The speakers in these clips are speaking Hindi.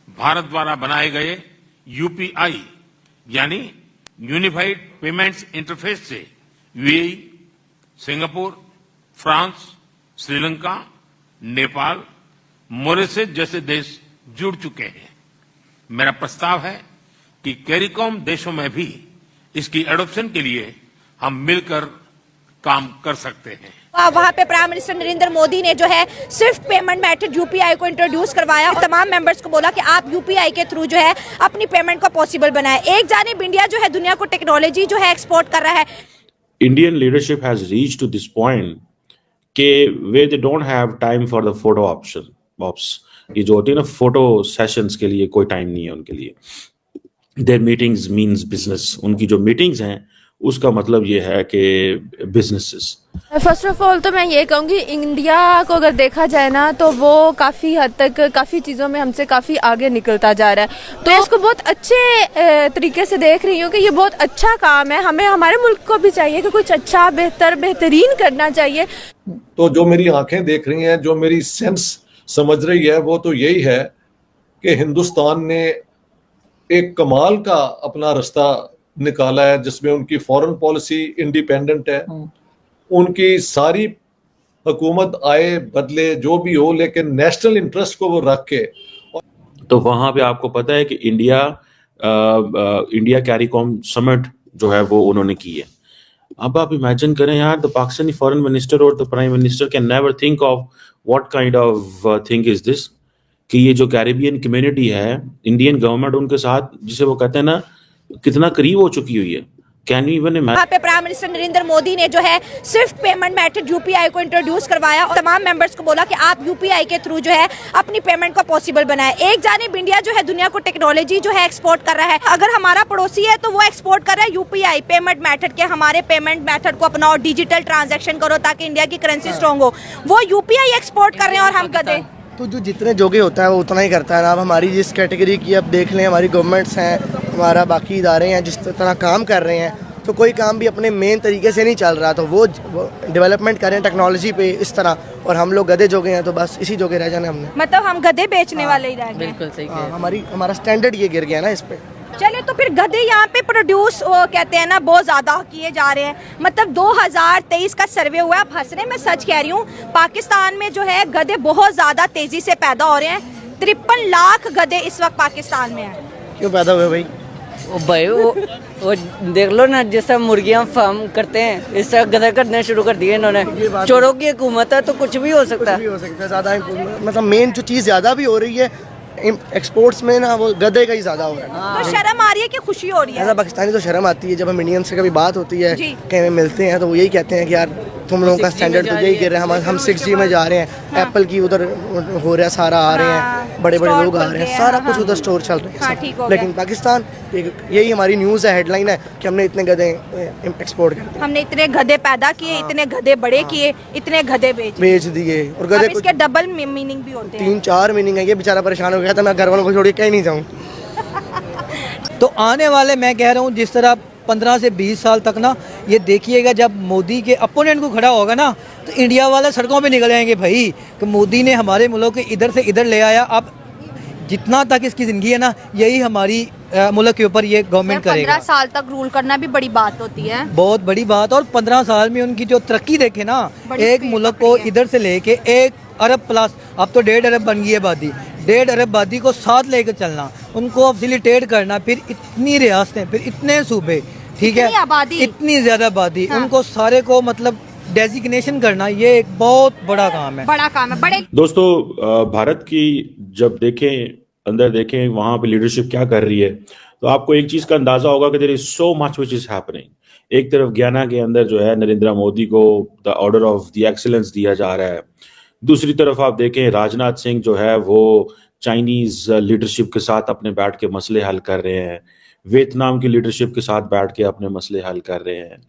भारत द्वारा बनाए गए यूपीआई यानी यूनिफाइड पेमेंट्स इंटरफेस से UAE, Singapore, France, Sri Lanka, Nepal, Mauritius जैसे देश जुड़ चुके हैं। मेरा प्रस्ताव है कि कैरिकॉम देशों में भी इसकी एडॉप्शन के लिए हम मिलकर काम कर सकते हैं। वहाँ पे प्राइम मिनिस्टर नरेंद्र मोदी ने जो है स्विफ्ट पेमेंट मेथड यूपीआई को इंट्रोड्यूस करवाया। तमाम मेंबर्स को बोला कि आप यूपीआई के थ्रू जो है अपनी पेमेंट को पॉसिबल बनाए। एक जानिब इंडिया जो है दुनिया को टेक्नोलॉजी जो है एक्सपोर्ट कर रहा है। Indian leadership has reached to this point के वे they don't have time for the photo ops. ये जो होती है ना फोटो सेशंस के लिए कोई टाइम नहीं है उनके लिए। There meetings means business. उनकी जो मीटिंग्स हैं उसका मतलब ये है कि बिजनेसेस। फर्स्ट ऑफ ऑल तो मैं ये कहूँगी इंडिया को अगर देखा जाए ना तो वो काफ़ी हद तक काफ़ी चीज़ों में हमसे काफ़ी आगे निकलता जा रहा है। तो इसको बहुत अच्छे तरीके से देख रही हूँ कि ये बहुत अच्छा काम है। हमें हमारे मुल्क को भी चाहिए कि कुछ अच्छा बेहतरीन करना चाहिए। तो जो मेरी आंखें देख रही हैं, जो मेरी सेंस समझ रही है, वो तो यही है कि हिंदुस्तान ने एक कमाल का अपना रास्ता निकाला है जिसमें उनकी फॉरेन पॉलिसी इंडिपेंडेंट है। उनकी सारी हुकूमत आए बदले जो भी हो, लेकिन नेशनल इंटरेस्ट को वो रख के। तो वहां पे आपको पता है कि इंडिया कैरिकॉम समिट जो है वो उन्होंने की है। अब आप इमेजिन करें यार, द पाकिस्तानी फॉरेन मिनिस्टर और the prime minister can never think of what kind of thing is this, कि ये जो कैरिबियन कम्युनिटी है, इंडियन गवर्नमेंट उनके साथ, जिसे वो कहते हैं ना, कितना करीब हो चुकी हुई है। Can you even imagine? वहाँ पे प्राइम मिनिस्टर नरेंद्र मोदी ने जो है स्विफ्ट पेमेंट मेथड यूपीआई को इंट्रोड्यूस करवाया और तमाम मेंबर्स को बोला कि आप यूपीआई के थ्रू जो है अपनी पेमेंट को पॉसिबल बनाए। एक जानिब इंडिया जो है दुनिया को टेक्नोलॉजी जो है एक्सपोर्ट कर रहा है। अगर हमारा पड़ोसी है तो वो एक्सपोर्ट कर रहा है यूपीआई पेमेंट मेथड के, हमारे पेमेंट मेथड को अपनाओ, डिजिटल ट्रांजेक्शन करो ताकि इंडिया की करेंसी स्ट्रॉन्ग हो। वो यूपीआई एक्सपोर्ट कर रहे हैं और हम गधे। तो जो जितने जोगे होता है वो उतना ही करता है ना। अब हमारी जिस कैटेगरी की अब देख लें, हमारी गवर्नमेंट्स हैं, हमारा बाकी इदारे हैं, जिस तरह काम कर रहे हैं, तो कोई काम भी अपने मेन तरीके से नहीं चल रहा। तो वो डेवलपमेंट कर रहे हैं टेक्नोलॉजी पे इस तरह, और हम लोग गधे जोगे हैं तो बस इसी जोगे रह जाना हमने। मतलब हम गधे बेचने वाले ही रह गए। बिल्कुल सही हमारा स्टैंडर्ड ये गिर गया ना इस पे। चले तो फिर गधे यहाँ पे प्रोड्यूस कहते हैं ना बहुत ज्यादा किए जा रहे हैं। मतलब 2023 का सर्वे हुआ है। आप हंस रहे हैं, मैं सच कह रही हूँ। पाकिस्तान में जो है गधे बहुत ज्यादा तेजी से पैदा हो रहे हैं। 53 लाख गधे इस वक्त पाकिस्तान में हैं। क्यों पैदा हुए भाई? वो देख लो ना, जैसा मुर्गियां फार्म करते हैं इस तरह गधे करने शुरू कर दिए इन्होंने। चोरों की हुकूमत है तो कुछ भी हो सकता है। ज्यादा मतलब मेन जो चीज़ ज्यादा भी हो रही है एक्सपोर्ट्स में ना, वो गधे का ही ज्यादा हो रहा है। तो शर्म आ रही है कि खुशी हो रही है? ऐसा पाकिस्तानी तो शर्म आती है जब हम इंडियन से कभी बात होती है, कहीं मिलते हैं तो वो यही कहते हैं कि यार तुम लोगों का स्टैंडर्ड तो यही गिर रहा है। हम 6G में जा रहे हैं। एप्पल की उधर हो रहा है, सारा आ रहे हैं, बड़े बड़े लोग आ रहे हैं, सारा कुछ उधर स्टोर चल रहा है। लेकिन पाकिस्तान, यही हमारी न्यूज़ है, हेडलाइन है कि हमने इतने गधे एक्सपोर्ट कर दिए, हमने इतने गधे पैदा किए, इतने गधे बड़े किए, इतने गधे बेच दिए। और गधे इसके डबल मीनिंग भी होते हैं, 3-4 मीनिंग है। ये बेचारा परेशान हो गया था, मैं घर वालों को छोड़ के कहीं नहीं जाऊँ। तो आने वाले, मैं कह रहा हूँ, जिस तरह 15 से 20 साल तक ना, ये देखिएगा जब मोदी के अपोनेंट को खड़ा होगा ना तो इंडिया वाले सड़कों पे निकल आएंगे भाई कि मोदी ने हमारे मुल्क के इधर से इधर ले आया। अब जितना तक इसकी ज़िंदगी है ना, यही हमारी मुल्क के ऊपर ये गवर्नमेंट करेगा। 15 साल तक रूल करना भी बड़ी बात होती है, बहुत बड़ी बात। और 15 साल में उनकी जो तरक्की देखे ना, एक मुल्क को इधर से लेके 1 अरब प्लस, अब तो 1.5 अरब बन गई है आबादी। 1.5 अरब आबादी को साथ लेकर चलना, उनको फैसिलिटेट करना, फिर इतनी रियासतें, फिर इतने सूबे, ठीक है, इतनी ज्यादा आबादी, उनको सारे को मतलब डेजिग्नेशन करना, ये एक बहुत बड़ा काम है। बड़े दोस्तों, भारत की जब देखें, अंदर देखें, वहां पे लीडरशिप क्या कर रही है, तो आपको एक चीज का अंदाजा होगा कि there is so much which is happening. एक तरफ गयाना के अंदर जो है नरेंद्र मोदी को the order of the excellence दिया जा रहा है। दूसरी तरफ आप देखें राजनाथ सिंह जो है वो चाइनीज लीडरशिप के साथ अपने बैठ के मसले हल कर रहे हैं, वियतनाम की लीडरशिप के साथ बैठ के अपने मसले हल कर रहे हैं।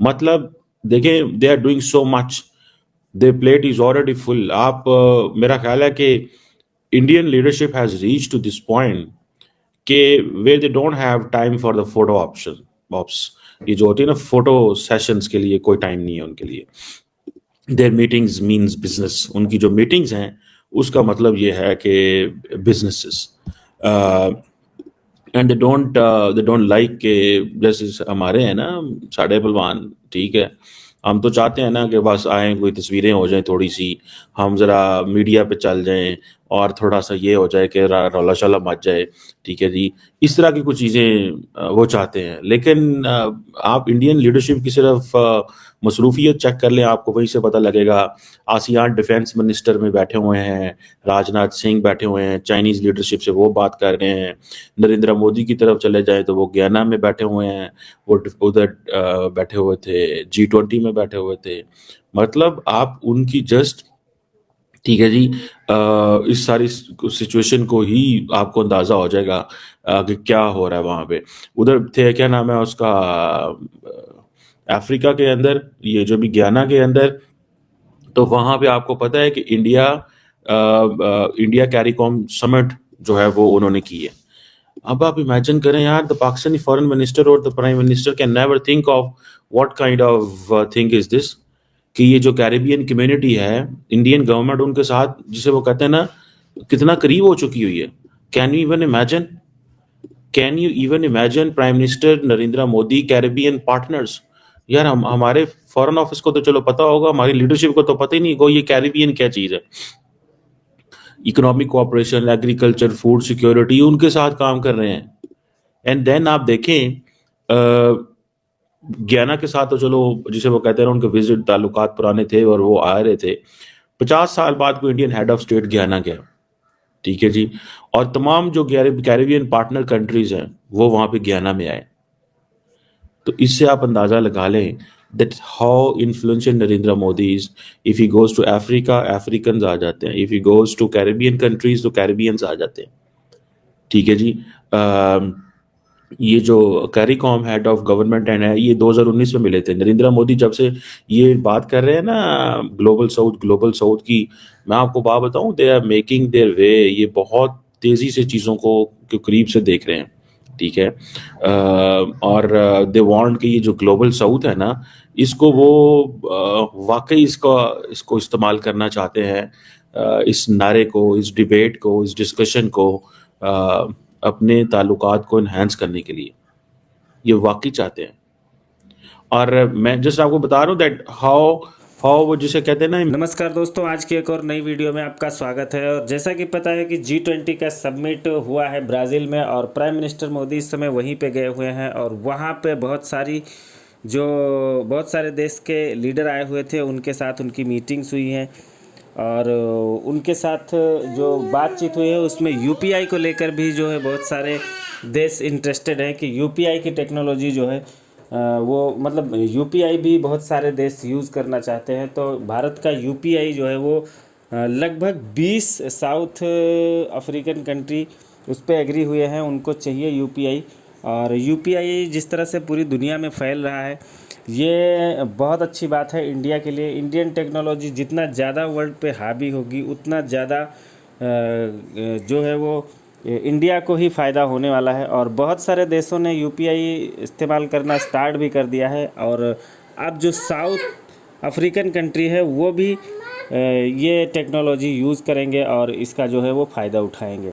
मतलब देखें, they are doing so much, the plate is already full. आप मेरा ख्याल है कि Indian leadership has reached to this point के वे they don't have time for the photo ops. ये जो होती है ना फोटो सेशंस के लिए कोई टाइम नहीं है उनके लिए। There meetings means business. उनकी जो मीटिंग्स हैं उसका मतलब ये है कि businesses. And they don't like के जैसे हमारे हैं ना साढ़े पहलवान, ठीक है, हम तो चाहते हैं ना कि बस आए, कोई तस्वीरें हो जाएं थोड़ी सी, हम ज़रा मीडिया पे चल जाएं और थोड़ा सा ये हो जाए कि रौला शौला मच जाए, ठीक है जी, इस तरह की कुछ चीज़ें वो चाहते हैं। लेकिन आप इंडियन लीडरशिप की सिर्फ मसरूफियत चेक कर लें, आपको वहीं से पता लगेगा। आसियान डिफेंस मिनिस्टर में बैठे हुए हैं, राजनाथ सिंह बैठे हुए हैं, चाइनीज़ लीडरशिप से वो बात कर रहे हैं। नरेंद्र मोदी की तरफ चले जाएं तो वो गयाना में बैठे हुए हैं, वो उधर बैठे हुए थे, G20 में बैठे हुए थे। मतलब आप उनकी जस्ट, ठीक है जी, इस सारी सिचुएशन को ही आपको अंदाजा हो जाएगा कि क्या हो रहा है वहां पे। उधर थे, क्या नाम है उसका, अफ्रीका के अंदर, ये जो भी गयाना के अंदर, तो वहां पे आपको पता है कि इंडिया कैरिकॉम समिट जो है वो उन्होंने की है। अब आप इमेजिन करें यार, द पाकिस्तानी फॉरेन मिनिस्टर और the prime minister can never think of what kind of thing is this, कि ये जो कैरिबियन कम्युनिटी है, इंडियन गवर्नमेंट उनके साथ, जिसे वो कहते हैं ना, कितना करीब हो चुकी हुई है। Can you even imagine prime minister Narendra Modi Caribbean partners? यार हमारे फॉरेन ऑफिस को तो चलो पता होगा, हमारी लीडरशिप को तो पता ही नहीं को ये कैरिबियन क्या चीज है। Economic cooperation, agriculture, food security, उनके साथ काम कर रहे हैं। एंड देन आप देखें गयाना के साथ तो चलो, जिसे वो कहते हैं उनके विजिट ताल्लुकात पुराने थे और वो आ रहे थे। 50 साल बाद कोई Indian head of state Guyana गया, ठीक है जी, और तमाम जो कैरिबियन पार्टनर कंट्रीज हैं वो वहां पे गयाना में आए। तो इससे आप अंदाजा लगा लें that how influential Narendra Modi is. If he goes to Africa, Africans आ जाते हैं, if he goes to Caribbean countries तो Caribbeans आ जाते हैं, ठीक है जी। ये जो CARICOM head of government and है, ये 2019 में मिले थे। नरेंद्र मोदी जब से ये बात कर रहे हैं ना ग्लोबल साउथ की, मैं आपको बात बताऊं, they are making their way, ये बहुत तेजी से चीज़ों को करीब से देख रहे हैं, ठीक है। और दे वांट कि ये जो ग्लोबल साउथ है ना, इसको वो वाकई इसको इस्तेमाल करना चाहते हैं, इस नारे को, इस डिबेट को, इस डिस्कशन को अपने ताल्लुकात को इन्हांस करने के लिए ये वाकई चाहते हैं। और मैं जस्ट आपको बता रहा हूँ दैट हाउ वो जिसे कहते हैं ना। नमस्कार दोस्तों, आज की एक और नई वीडियो में आपका स्वागत है। और जैसा कि पता है कि G20 का समिट हुआ है ब्राज़ील में, और प्राइम मिनिस्टर मोदी इस समय वहीं पे गए हुए हैं, और वहाँ पे बहुत सारे देश के लीडर आए हुए थे, उनके साथ उनकी मीटिंग्स हुई हैं, और उनके साथ जो बातचीत हुई है उसमें UPI को लेकर भी जो है बहुत सारे देश इंटरेस्टेड हैं कि UPI की टेक्नोलॉजी जो है वो, मतलब UPI भी बहुत सारे देश यूज़ करना चाहते हैं। तो भारत का UPI जो है वो लगभग 20 साउथ अफ्रीकन कंट्री उस पर एग्री हुए हैं, उनको चाहिए UPI। और UPI जिस तरह से पूरी दुनिया में फैल रहा है, ये बहुत अच्छी बात है इंडिया के लिए। इंडियन टेक्नोलॉजी जितना ज़्यादा वर्ल्ड पे हावी होगी, उतना ज़्यादा जो है वो इंडिया को ही फ़ायदा होने वाला है। और बहुत सारे देशों ने UPI इस्तेमाल करना स्टार्ट भी कर दिया है, और अब जो साउथ अफ्रीकन कंट्री है वो भी ये टेक्नोलॉजी यूज़ करेंगे और इसका जो है वो फ़ायदा उठाएंगे।